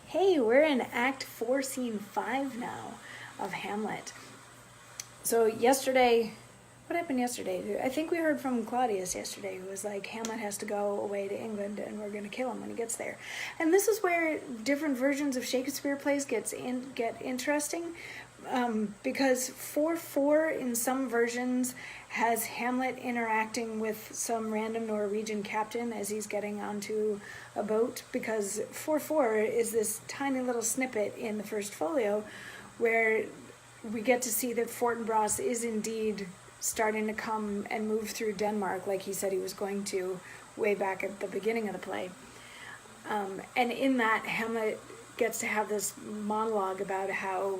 Hey, we're in Act 4, Scene 5 now of Hamlet. So yesterday, what happened yesterday? I think we heard from Claudius yesterday, who was like, Hamlet has to go away to England and we're going to kill him when he gets there. And this is where different versions of Shakespeare plays get interesting, because 4-4 in some versions has Hamlet interacting with some random Norwegian captain as he's getting onto a boat, because 4-4 is this tiny little snippet in the first folio where we get to see that Fortinbras is indeed starting to come and move through Denmark like he said he was going to way back at the beginning of the play. And in that, Hamlet gets to have this monologue about how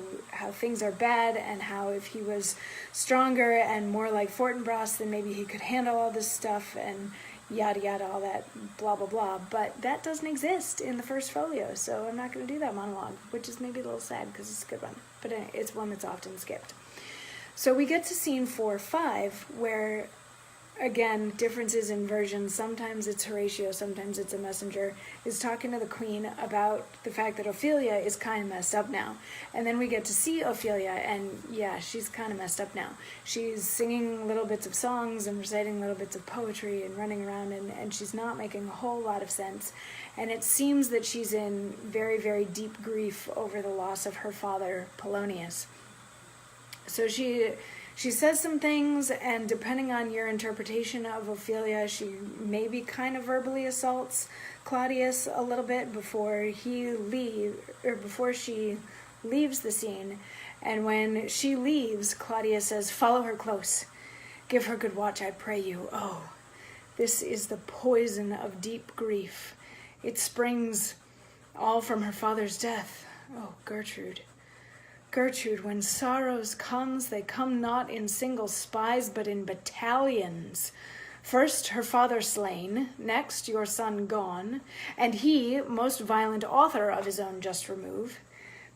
things are bad and how if he was stronger and more like Fortinbras, then maybe he could handle all this stuff and yada yada, all that blah blah blah. But that doesn't exist in the first folio, so I'm not going to do that monologue, which is maybe a little sad because it's a good one, but it's one that's often skipped. So we get to scene 4-5 where, again, differences in versions. Sometimes it's Horatio, sometimes it's a messenger, is talking to the queen about the fact that Ophelia is kind of messed up now. And then we get to see Ophelia, and yeah, she's kind of messed up now. She's singing little bits of songs and reciting little bits of poetry and running around, and she's not making a whole lot of sense. And it seems that she's in very, very deep grief over the loss of her father, Polonius. So she says some things, and depending on your interpretation of Ophelia, she maybe kind of verbally assaults Claudius a little bit before she leaves the scene. And when she leaves, Claudius says, "Follow her close. Give her good watch, I pray you. Oh, this is the poison of deep grief. It springs all from her father's death. Oh, Gertrude. Gertrude, when sorrows comes, they come not in single spies, but in battalions. First her father slain, next your son gone, and he most violent author of his own just remove.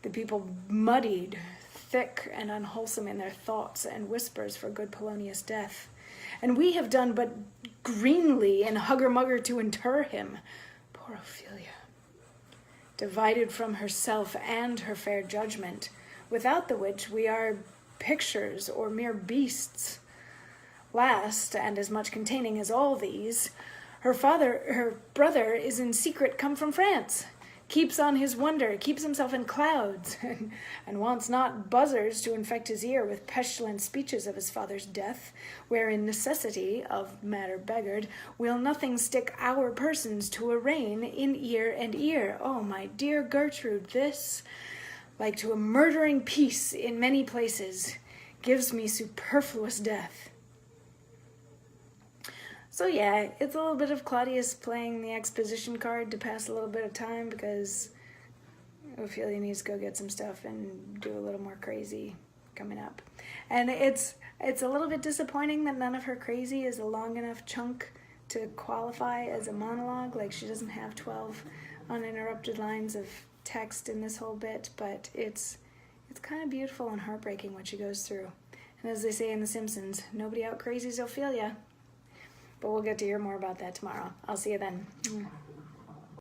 The people muddied, thick and unwholesome in their thoughts and whispers for good Polonius' death. And we have done but greenly in hugger-mugger to inter him. Poor Ophelia, divided from herself and her fair judgment, without the which we are pictures or mere beasts. Last, and as much containing as all these, her brother is in secret come from France, keeps on his wonder, keeps himself in clouds, and wants not buzzers to infect his ear with pestilent speeches of his father's death, wherein necessity, of matter beggared, will nothing stick our persons to arraign in ear and ear. Oh, my dear Gertrude, this, like to a murdering peace in many places, gives me superfluous death." So yeah, it's a little bit of Claudius playing the exposition card to pass a little bit of time because Ophelia needs to go get some stuff and do a little more crazy coming up. And it's a little bit disappointing that none of her crazy is a long enough chunk to qualify as a monologue. Like, she doesn't have 12 uninterrupted lines of text in this whole bit, but it's kind of beautiful and heartbreaking what she goes through. And as they say in The Simpsons, nobody out crazies Ophelia. But we'll get to hear more about that tomorrow. I'll see you then.